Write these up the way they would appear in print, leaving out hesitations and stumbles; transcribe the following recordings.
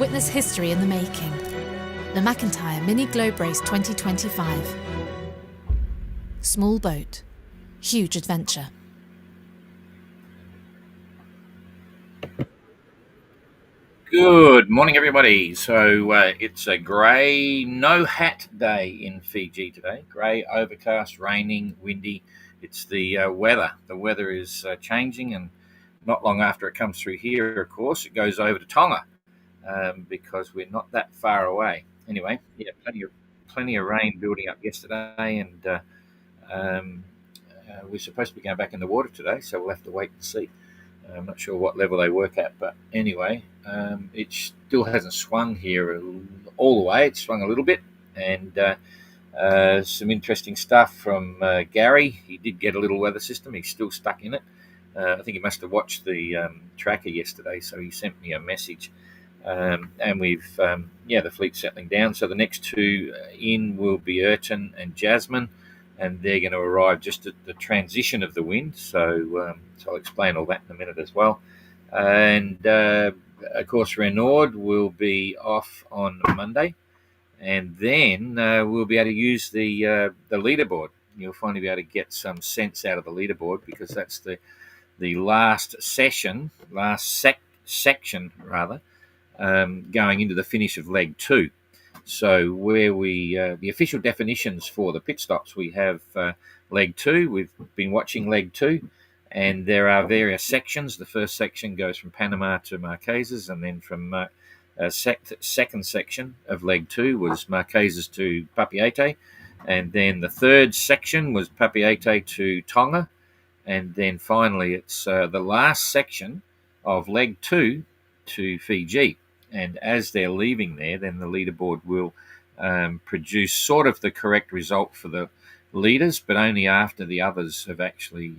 Witness history in the making. The McIntyre Mini Globe Race 2025. Small boat, huge adventure. Good morning, everybody. So it's a grey, no hat day in Fiji today. Grey, overcast, raining, windy. It's the weather. The weather is changing, and not long after it comes through here, of course, it goes over to Tonga because we're not that far away. Anyway, yeah, plenty of rain building up yesterday, and we're supposed to be going back in the water today, so we'll have to wait and see. I'm not sure what level they work at, but anyway, it still hasn't swung here all the way. It's swung a little bit, and some interesting stuff from Gary. He did get a little weather system. He's still stuck in it. I think he must have watched the tracker yesterday, so he sent me a message. And we've, the fleet's settling down. So the next two in will be Urchin and Jasmine, and they're going to arrive just at the transition of the wind. So I'll explain all that in a minute as well. And of course, Renard will be off on Monday, and then we'll be able to use the leaderboard. You'll finally be able to get some sense out of the leaderboard, because that's the last section going into the finish of leg 2. So where we the official definitions for the pit stops, we have leg 2. We've been watching leg 2, and there are various sections. The first section goes from Panama to Marquesas, and then from second section of leg 2 was Marquesas to Papeete, and then the third section was Papeete to Tonga, and then finally it's the last section of leg 2 to Fiji. And as they're leaving there, then the leaderboard will produce sort of the correct result for the leaders, but only after the others have actually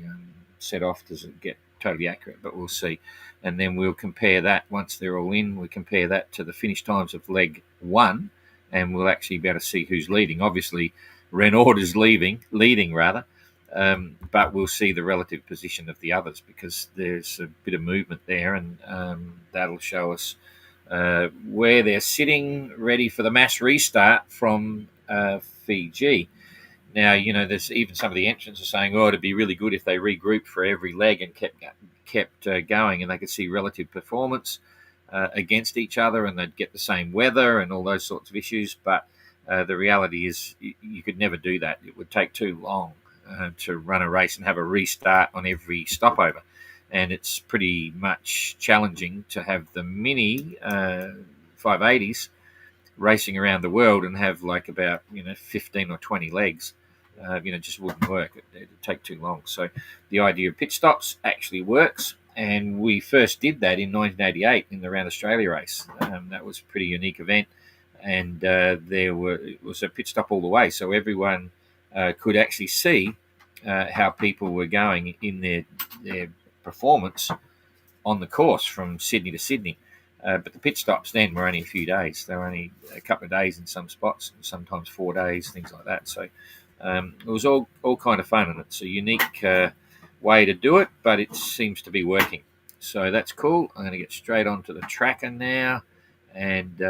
set off does it get totally accurate, but we'll see. And then we'll compare that once they're all in. We'll compare that to the finish times of leg 1, and we'll actually be able to see who's leading. Obviously, Renard is leading, but we'll see the relative position of the others, because there's a bit of movement there, and that'll show us where they're sitting ready for the mass restart from Fiji. Now, there's even some of the entrants are saying, it'd be really good if they regrouped for every leg and kept going, and they could see relative performance against each other, and they'd get the same weather and all those sorts of issues. But the reality is you could never do that. It would take too long to run a race and have a restart on every stopover. And it's pretty much challenging to have the mini 580s racing around the world and have like about 15 or 20 legs. Just wouldn't work. It'd take too long. So the idea of pit stops actually works, and we first did that in 1988 in the Round Australia race. That was a pretty unique event, and it was a pit stop all the way, so everyone could actually see how people were going in their performance on the course from Sydney to Sydney. But the pit stops then were only a few days. They were only a couple of days in some spots, sometimes 4 days, things like that. So it was all kind of fun, and it's a unique way to do it, but it seems to be working. So that's cool. I'm going to get straight onto the tracker now, and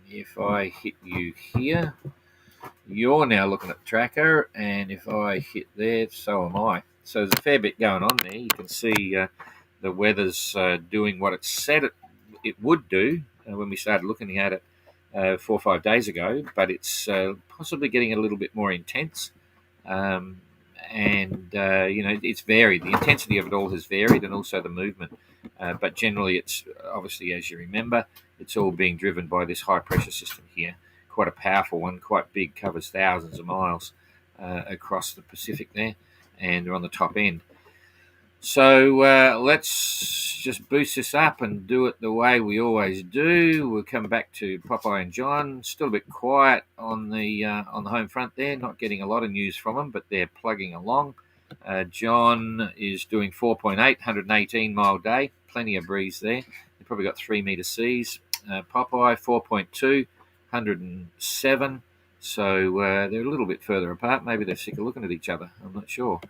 if I hit you here, you're now looking at the tracker, and if I hit there, so am I. So there's a fair bit going on there. You can see the weather's doing what it said it would do when we started looking at it 4 or 5 days ago, but it's possibly getting a little bit more intense. It's varied. The intensity of it all has varied, and also the movement. But generally, it's obviously, as you remember, it's all being driven by this high pressure system here. Quite a powerful one, quite big, covers thousands of miles across the Pacific there, and they're on the top end. So let's just boost this up and do it the way we always do. We'll come back to Popeye and John. Still a bit quiet on the home front there. Not getting a lot of news from them, but they're plugging along. John is doing 4.8, 118 mile day. Plenty of breeze there. They've probably got 3 metre seas. Popeye 4.2, 107. So they're a little bit further apart. Maybe they're sick of looking at each other. I'm not sure.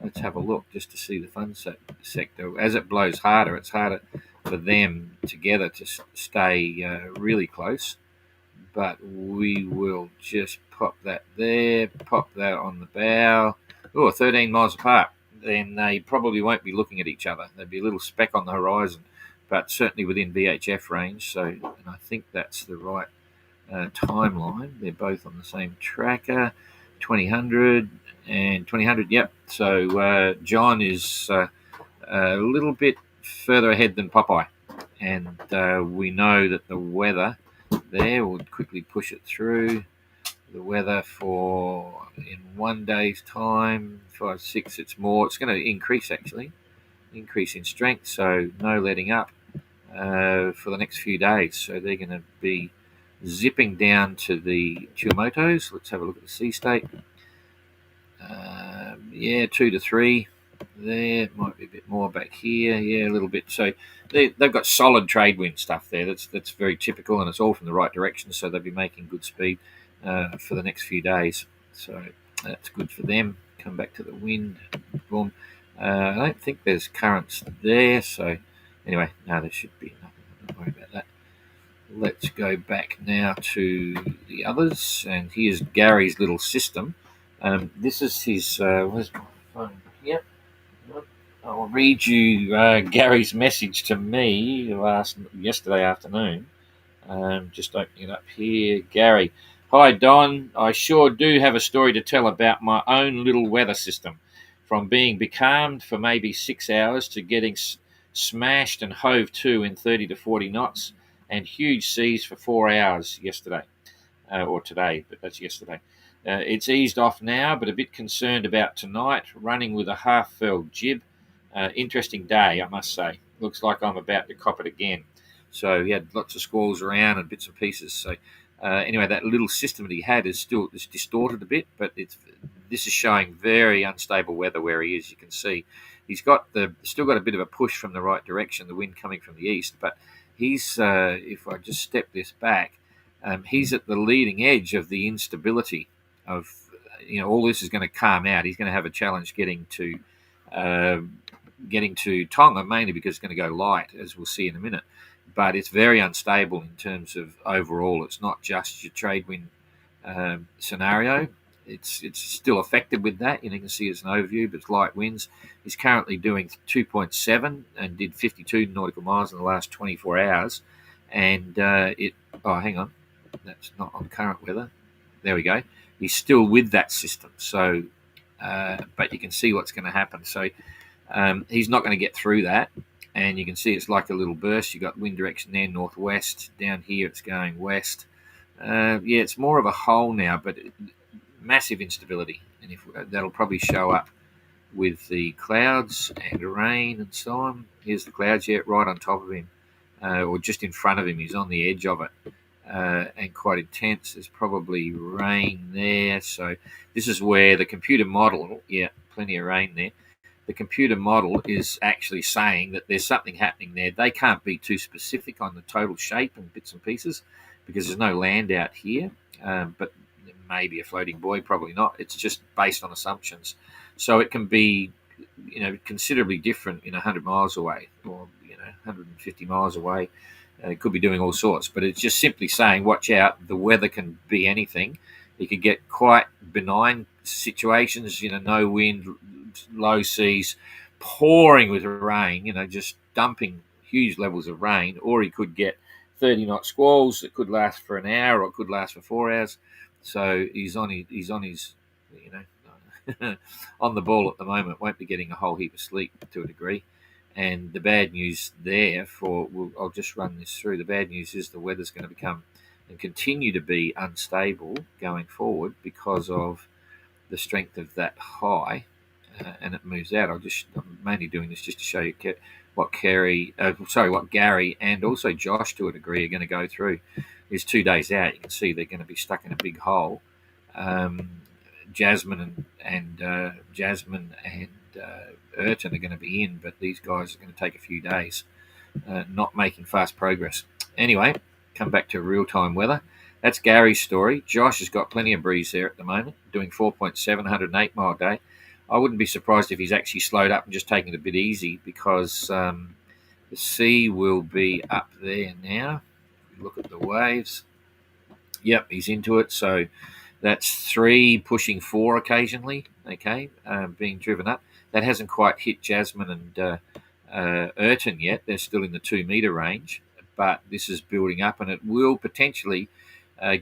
Let's have a look just to see the fun sector. As it blows harder, it's harder for them together to stay really close. But we will just pop that there, pop that on the bow. 13 miles apart. Then they probably won't be looking at each other. There'd be a little speck on the horizon, but certainly within VHF range. So, and I think that's the right timeline. They're both on the same tracker, 2000 and 2000. Yep. So John is a little bit further ahead than Popeye, and we know that the weather there will quickly push it through. The weather for in 1 day's time, 5, 6, it's more. It's going to increase increase in strength. So no letting up for the next few days. So they're going to be zipping down to the Tuamotus. Let's have a look at the sea state. 2 to 3. There might be a bit more back here. Yeah, a little bit. So they've got solid trade wind stuff there. That's very typical, and it's all from the right direction. So they'll be making good speed for the next few days. So that's good for them. Come back to the wind. Boom. I don't think there's currents there. So anyway, no, there should be nothing. Don't worry about that. Let's go back now to the others, and here's Gary's little system. This is his. Where's my phone? Yep. I'll read you Gary's message to me yesterday afternoon. Just opening it up here. Gary, hi Don. I sure do have a story to tell about my own little weather system. From being becalmed for maybe 6 hours to getting smashed and hove to in 30 to 40 knots and huge seas for 4 hours yesterday. Or today, but that's yesterday. It's eased off now, but a bit concerned about tonight, running with a half-furled jib. Interesting day, I must say. Looks like I'm about to cop it again. So he had lots of squalls around and bits and pieces. So anyway, that little system that he had is distorted a bit, but this is showing very unstable weather where he is. You can see he's still got a bit of a push from the right direction, the wind coming from the east, but he's if I just step this back, he's at the leading edge of the instability of, all this is going to calm out. He's going to have a challenge getting to Tonga, mainly because it's going to go light, as we'll see in a minute. But it's very unstable in terms of overall. It's not just your trade wind scenario. It's still affected with that. You can see it's an overview, but it's light winds. He's currently doing 2.7 and did 52 nautical miles in the last 24 hours. And hang on. That's not on current weather. There we go. He's still with that system. So, but you can see what's going to happen. So he's not going to get through that. And you can see it's like a little burst. You've got wind direction there, northwest. Down here, it's going west. It's more of a hole now, but massive instability. And that'll probably show up with the clouds and rain and so on. Here's the clouds, right on top of him, or just in front of him. He's on the edge of it. And quite intense. There's probably rain there. So this is where the computer model, plenty of rain there. The computer model is actually saying that there's something happening there. They can't be too specific on the total shape and bits and pieces because there's no land out here. But maybe a floating buoy, probably not. It's just based on assumptions. So it can be, considerably different in 100 miles away or, 150 miles away. It could be doing all sorts, but it's just simply saying, watch out, the weather can be anything. You could get quite benign situations, no wind, low seas, pouring with rain, just dumping huge levels of rain, or he could get 30-knot squalls that could last for an hour or could last for 4 hours. So he's on his on the ball at the moment. Won't be getting a whole heap of sleep to a degree. And the bad news there I'll just run this through. The bad news is the weather's going to become and continue to be unstable going forward because of the strength of that high, and it moves out. I'm mainly doing this just to show you what Gary and also Josh to a degree are going to go through. Is 2 days out. You can see they're going to be stuck in a big hole. Jasmine and Urton are going to be in, but these guys are going to take a few days, not making fast progress. Anyway, come back to real-time weather. That's Gary's story. Josh has got plenty of breeze there at the moment, doing 4.7, 108-mile day. I wouldn't be surprised if he's actually slowed up and just taking it a bit easy because The sea will be up there now. Look at the waves. Yep, he's into it. So that's 3 pushing 4 occasionally. Okay, being driven up. That hasn't quite hit Jasmine and Urton yet. They're still in the 2 meter range, but this is building up, and it will potentially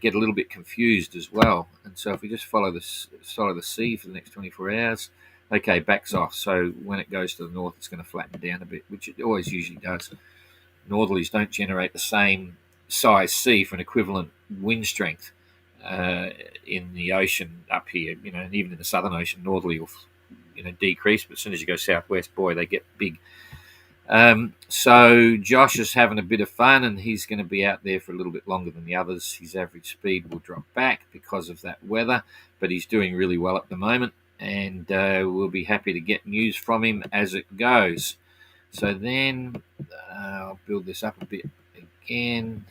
get a little bit confused as well. And so if we just follow the sea for the next 24 hours, okay, backs off. So when it goes to the north, it's going to flatten down a bit, which it always usually does. Northerlies don't generate the same size sea for an equivalent wind strength in the ocean up here. And even in the Southern Ocean, northerly will decrease, but as soon as you go southwest, boy, they get big. So Josh is having a bit of fun, and he's going to be out there for a little bit longer than the others. His average speed will drop back because of that weather, but he's doing really well at the moment, and we'll be happy to get news from him as it goes. So then I'll build this up a bit again.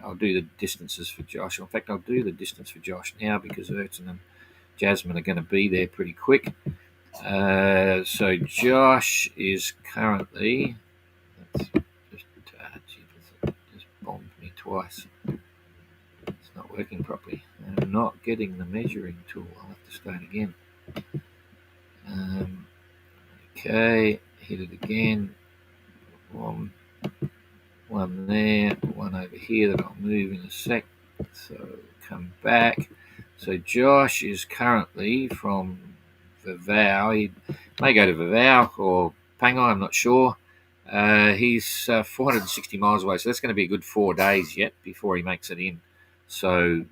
I'll do the distances for Josh. In fact, I'll do the distance for Josh now because Urton and Jasmine are going to be there pretty quick. So Josh is currently, just bombed me twice. It's not working properly. I'm not getting the measuring tool. I'll have to start again. Okay, hit it again. One there, one over here that I'll move in a sec. So come back. So Josh is currently from Vavau. He may go to Vavau or Pangai, I'm not sure. He's 460 miles away, so that's going to be a good 4 days yet before he makes it in. So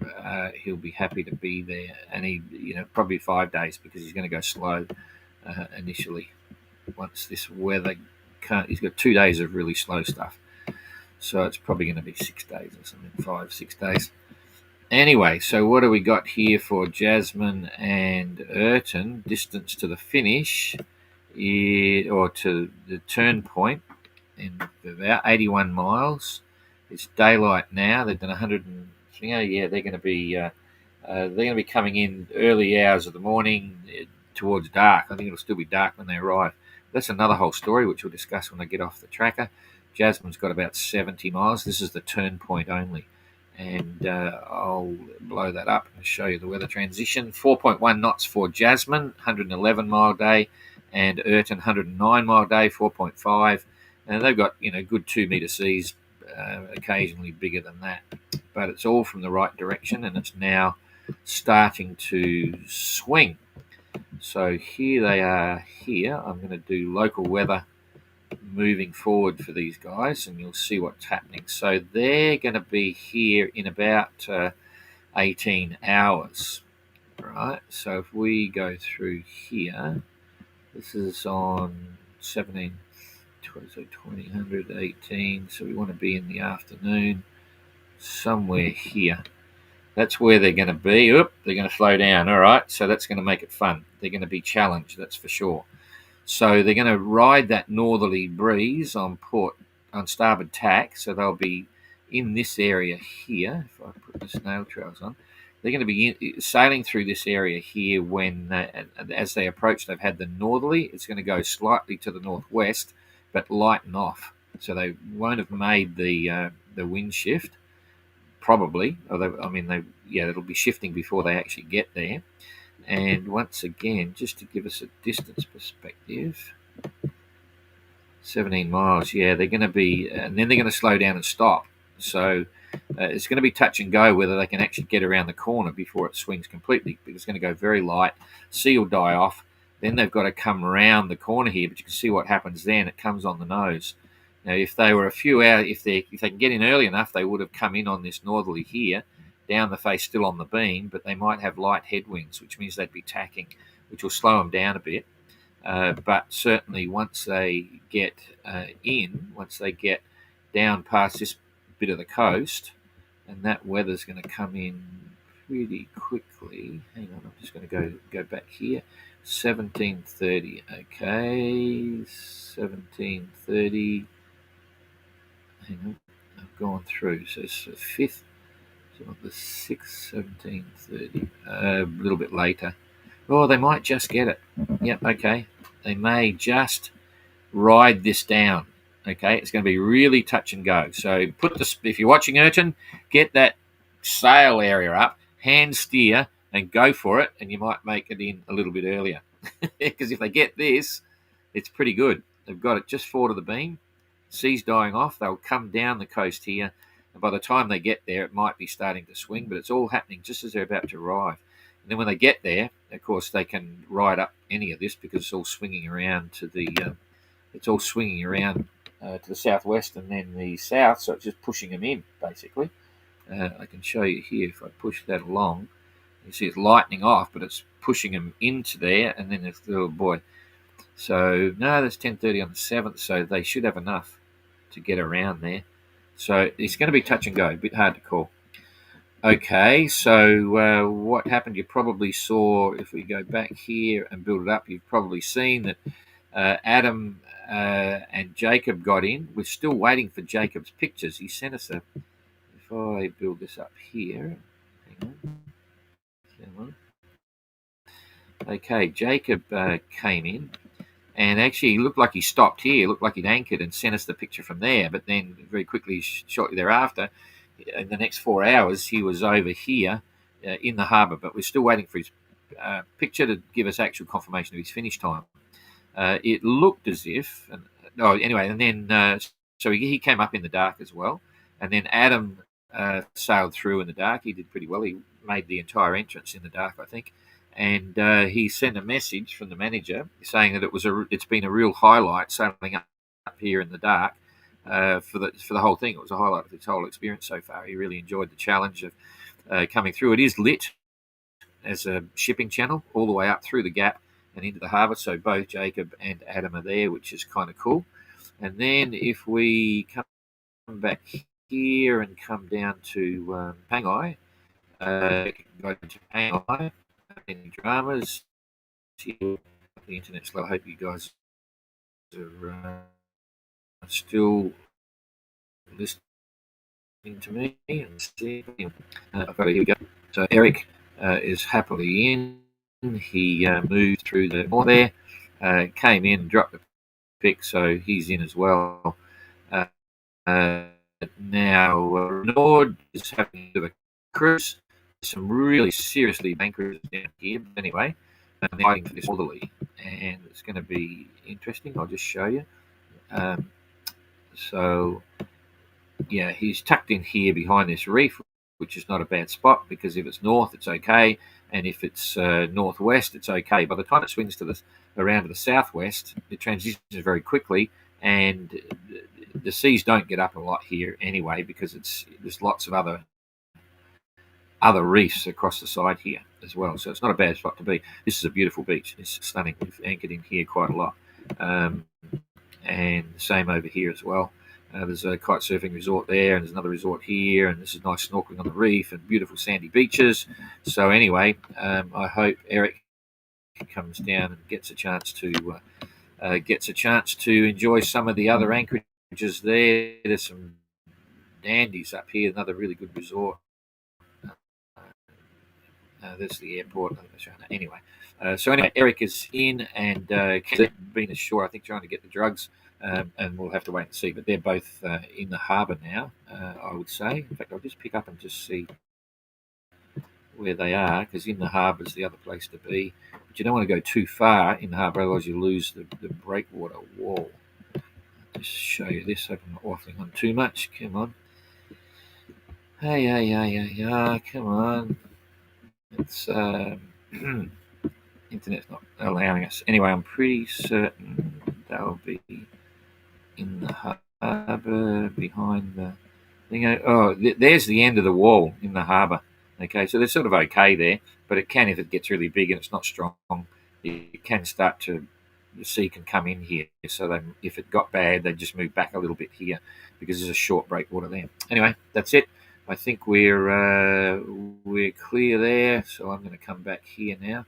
he'll be happy to be there, and he, probably 5 days because he's going to go slow initially. Once this weather he's got 2 days of really slow stuff, so it's probably going to be 6 days or something, 5-6 days. Anyway, so what do we got here for Jasmine and Urton? Distance to the finish, or to the turn point, in about 81 miles. It's daylight now. They've done 100 and they're going to be coming in early hours of the morning towards dark. I think it'll still be dark when they arrive. That's another whole story, which we'll discuss when I get off the tracker. Jasmine's got about 70 miles. This is the turn point only. And I'll blow that up and show you the weather transition. 4.1 knots for Jasmine, 111 mile day, and Urton, 109 mile day, 4.5. And they've got, good 2 meter seas, occasionally bigger than that. But it's all from the right direction, and it's now starting to swing. So here they are here. I'm going to do local weather moving forward for these guys, and you'll see what's happening. So they're going to be here in about 18 hours, right? So if we go through here, this is on 17, so 20, 18, so we want to be in the afternoon somewhere here. That's where they're going to be. Oop, they're going to slow down. All right, so that's going to make it fun. They're going to be challenged, that's for sure. So they're going to ride that northerly breeze on starboard tack. So they'll be in this area here. If I put the snail trails on, they're going to be sailing through this area here when, as they approach, they've had the northerly. It's going to go slightly to the northwest, but lighten off. So they won't have made the wind shift, probably. It'll be shifting before they actually get there. And once again, just to give us a distance perspective, 17 miles, they're going to be, and then they're going to slow down and stop. So it's going to be touch and go whether they can actually get around the corner before it swings completely, because it's going to go very light, sea will die off, then they've got to come around the corner here, but you can see what happens then, it comes on the nose. Now, if they were a few hours, if they can get in early enough, they would have come in on this northerly here, down the face, still on the beam, but they might have light headwinds, which means they'd be tacking, which will slow them down a bit. But certainly once they get once they get down past this bit of the coast, and that weather's going to come in pretty quickly. Hang on, I'm just going to go back here. 17:30. Okay, 17:30. Hang on, I've gone through. So it's the 5th. So the 6th, 17:30. A little bit later. Oh, they might just get it. Yep, okay. They may just ride this down. Okay, it's going to be really touch and go. So if you're watching Urchin, get that sail area up, hand steer, and go for it, and you might make it in a little bit earlier. Because if they get this, it's pretty good. They've got it just forward of the beam. Sea's dying off. They'll come down the coast here. And by the time they get there, it might be starting to swing, but it's all happening just as they're about to arrive. And then when they get there, of course, they can ride up any of this because it's all swinging around to the southwest and then the south. So it's just pushing them in, basically. I can show you here if I push that along. You see it's lightening off, but it's pushing them into there, and then it's oh boy. So no, that's 10:30 on the 7th, so they should have enough to get around there. So it's going to be touch and go, a bit hard to call. Okay, so what happened? You probably saw, if we go back here and build it up, you've probably seen that Adam and Jacob got in. We're still waiting for Jacob's pictures. He sent us a. If I build this up here, hang on. Okay, Jacob came in, and actually he looked like he stopped here, looked like he'd anchored and sent us the picture from there, but then very quickly, shortly thereafter, in the next 4 hours, he was over here in the harbour, but we're still waiting for his picture to give us actual confirmation of his finish time. It looked as if, and then so he came up in the dark as well, and then Adam sailed through in the dark. He did pretty well. He made the entire entrance in the dark, I think. And he sent a message from the manager saying that it's been a real highlight sailing up here in the dark for the whole thing. It was a highlight of his whole experience so far. He really enjoyed the challenge of coming through. It is lit as a shipping channel all the way up through the gap and into the harbour. So both Jacob and Adam are there, which is kind of cool. And then if we come back here and come down to Pangai, go to Pangai. Any dramas? The internet's slow. I hope you guys are still listening to me and see. Here we go. So Eric is happily in. He moved through the north there, came in, dropped the pick, so he's in as well. Now Renard is having a bit of a cruise. Some really seriously bankers down here. But anyway, they're fighting for this orderly, and it's going to be interesting. I'll just show you. So, yeah, he's tucked in here behind this reef, which is not a bad spot because if it's north, it's okay, and if it's northwest, it's okay. By the time it swings around to the southwest, it transitions very quickly, and the seas don't get up a lot here anyway because there's lots of other reefs across the side here as well. So it's not a bad spot to be. This is a beautiful beach. It's stunning. We've anchored in here quite a lot. And same over here as well. There's a kite surfing resort there, and there's another resort here, and this is nice snorkeling on the reef and beautiful sandy beaches. So anyway, I hope Eric comes down and gets a chance to enjoy some of the other anchorages there. There's some dandies up here, another really good resort. There's the airport. Anyway, Eric is in and been ashore, I think, trying to get the drugs, and we'll have to wait and see. But they're both in the harbour now, I would say. In fact, I'll just pick up and just see where they are, because in the harbour is the other place to be. But you don't want to go too far in the harbour, otherwise you lose the breakwater wall. I'll just show you this. Hope I'm not waffling on too much. Come on. Hey, come on. It's internet's not allowing us. Anyway, I'm pretty certain they'll be in the harbour behind the thing. Oh, there's the end of the wall in the harbour. Okay, so they're sort of okay there, but it can, if it gets really big and it's not strong, it can start to, the sea can come in here. So if it got bad, they'd just move back a little bit here because there's a short breakwater there. Anyway, that's it. I think we're clear there, so I'm going to come back here now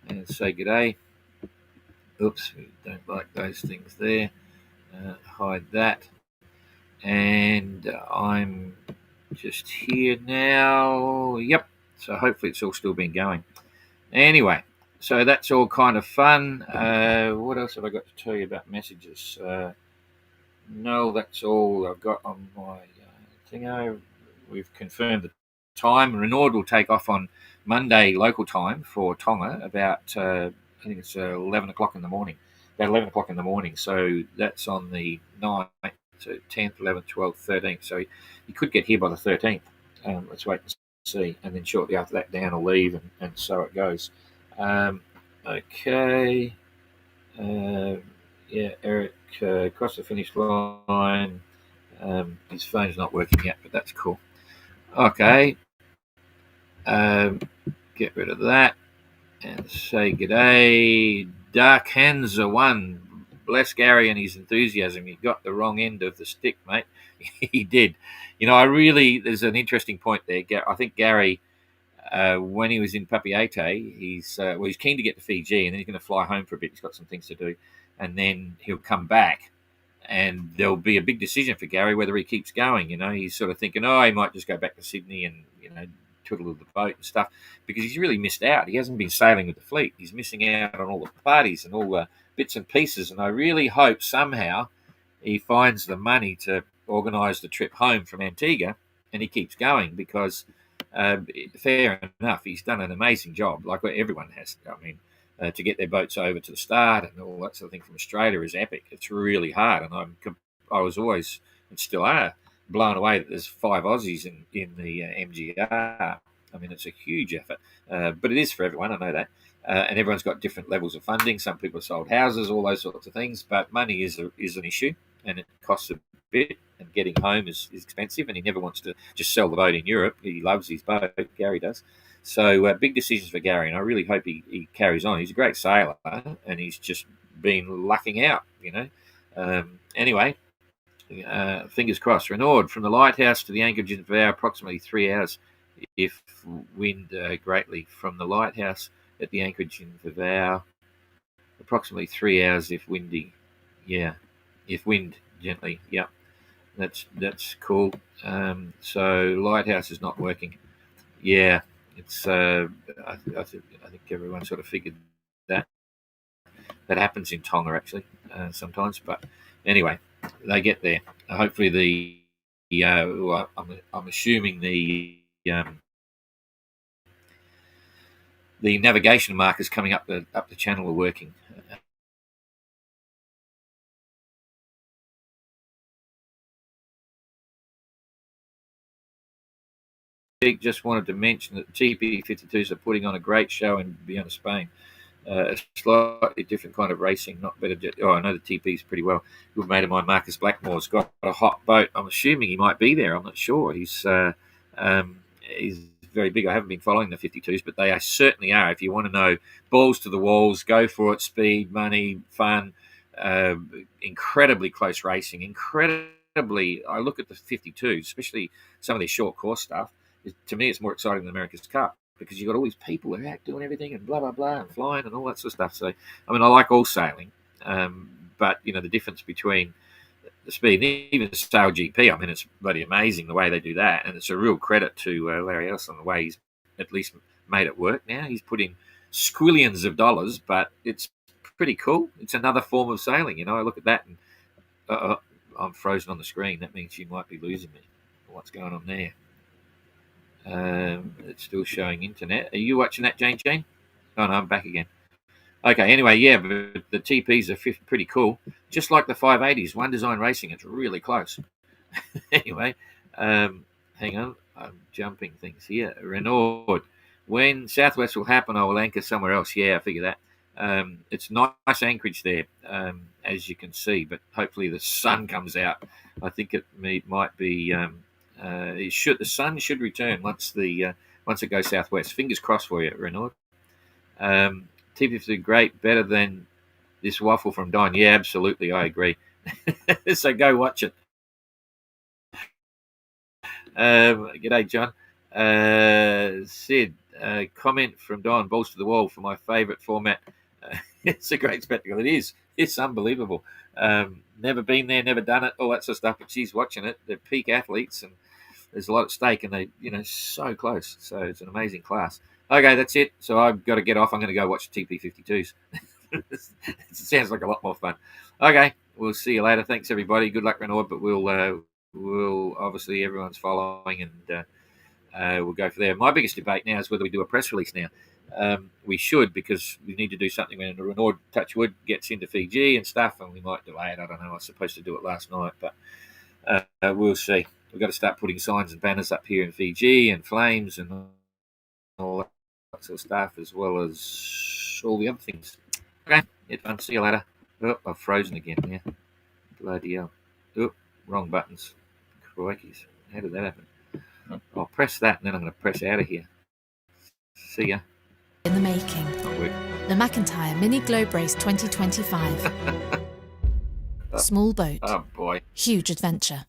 and say good day. Oops, we don't like those things there. Hide that. And I'm just here now. Yep, so hopefully it's all still been going. Anyway, so that's all kind of fun. What else have I got to tell you about messages? No, that's all I've got on my thing. We've confirmed the time. Renard will take off on Monday local time for Tonga about I think it's 11 o'clock in the morning. About 11 o'clock in the morning. So that's on the 9th, 10th, 11th, 12th, 13th. So you could get here by the 13th. Let's wait and see. And then shortly after that, Dan will leave, and so it goes. Um, okay. Uh, yeah, Eric across the finish line. His phone's not working yet, but that's cool. Okay, um, get rid of that and say g'day. Dark Hands are one. Bless Gary and his enthusiasm. He got the wrong end of the stick, mate. He did. There's an interesting point there. I think Gary, when he was in Papeete, he's keen to get to Fiji, and then he's going to fly home for a bit. He's got some things to do, and then he'll come back, and there'll be a big decision for Gary whether he keeps going. He's sort of thinking, oh, he might just go back to Sydney and twiddle the boat and stuff, because he's really missed out. He hasn't been sailing with the fleet. He's missing out on all the parties and all the bits and pieces. And I really hope somehow he finds the money to organise the trip home from Antigua, and he keeps going, because fair enough, he's done an amazing job, like everyone has. I mean, to get their boats over to the start and all that sort of thing from Australia is epic. It's really hard, and I was always, and still are, blown away that there's 5 Aussies in the MGR. I mean, it's a huge effort, but it is for everyone. I know that, and everyone's got different levels of funding. Some people have sold houses, all those sorts of things, but money is an issue, and it costs a bit. And getting home is expensive, and he never wants to just sell the boat in Europe. He loves his boat, Gary does. So big decisions for Gary, and I really hope he carries on. He's a great sailor, and he's just been lucking out, Anyway, fingers crossed. Renard, from the lighthouse to the anchorage in Vow, approximately 3 hours if wind greatly. From the lighthouse at the anchorage in Vow, approximately 3 hours if windy. Yeah, if wind gently. Yeah, that's cool. So lighthouse is not working. Yeah, it's. I think everyone sort of figured that happens in Tonga actually sometimes, but anyway, they get there. Hopefully I'm assuming the navigation markers coming up the channel are working. Just wanted to mention that TP52s are putting on a great show in Vienna, Spain. A slightly different kind of racing, not better. I know the TPs pretty well. A good mate of mine, Marcus Blackmore's got a hot boat. I'm assuming he might be there. I'm not sure. He's very big. I haven't been following the 52s, but they certainly are. If you want to know, balls to the walls, go for it. Speed, money, fun, incredibly close racing. Incredibly, I look at the 52s, especially some of their short course stuff. To me, it's more exciting than America's Cup, because you've got all these people who are out doing everything and blah, blah, blah, and flying and all that sort of stuff. So, I mean, I like all sailing, but, the difference between the speed, even the Sail GP, I mean, it's bloody amazing the way they do that. And it's a real credit to Larry Ellison, the way he's at least made it work now. He's put in squillions of dollars, but it's pretty cool. It's another form of sailing. I look at that and I'm frozen on the screen. That means you might be losing me. What's going on there? It's still showing internet. Are you watching that, Jane? Oh, no, I'm back again. Okay, anyway, yeah, but the TPs are pretty cool. Just like the 580s, One Design Racing, it's really close. Anyway, hang on, I'm jumping things here. Renard, when Southwest will happen, I will anchor somewhere else. Yeah, I figure that. It's nice anchorage there, as you can see, but hopefully the sun comes out. I think it might be... the sun should return once it goes southwest. Fingers crossed for you, Renard. TP52 great, better than this waffle from Don. Yeah, absolutely, I agree. So go watch it. G'day, John. Sid, comment from Don. Balls to the wall for my favourite format. It's a great spectacle. It is. It's unbelievable. Never been there, never done it, all that sort of stuff. But she's watching it. They're peak athletes, and there's a lot at stake, and they, so close. So it's an amazing class. Okay, that's it. So I've got to get off. I'm going to go watch TP52s. It sounds like a lot more fun. Okay, we'll see you later. Thanks, everybody. Good luck, Renard. But we'll obviously everyone's following, and we'll go for there. My biggest debate now is whether we do a press release now. We should, because we need to do something when Renard, touch wood, gets into Fiji and stuff, and we might delay it. I don't know. I was supposed to do it last night, but we'll see. We've got to start putting signs and banners up here in Fiji, and flames and all that sort of stuff, as well as all the other things. Okay, it's fun. See you later. Oh, I've frozen again now. Bloody hell. Oh, wrong buttons. Crikeys. How did that happen? I'll press that, and then I'm going to press out of here. See ya. In the making. The McIntyre Mini Globe Race 2025. Small boat. Oh, boy. Huge adventure.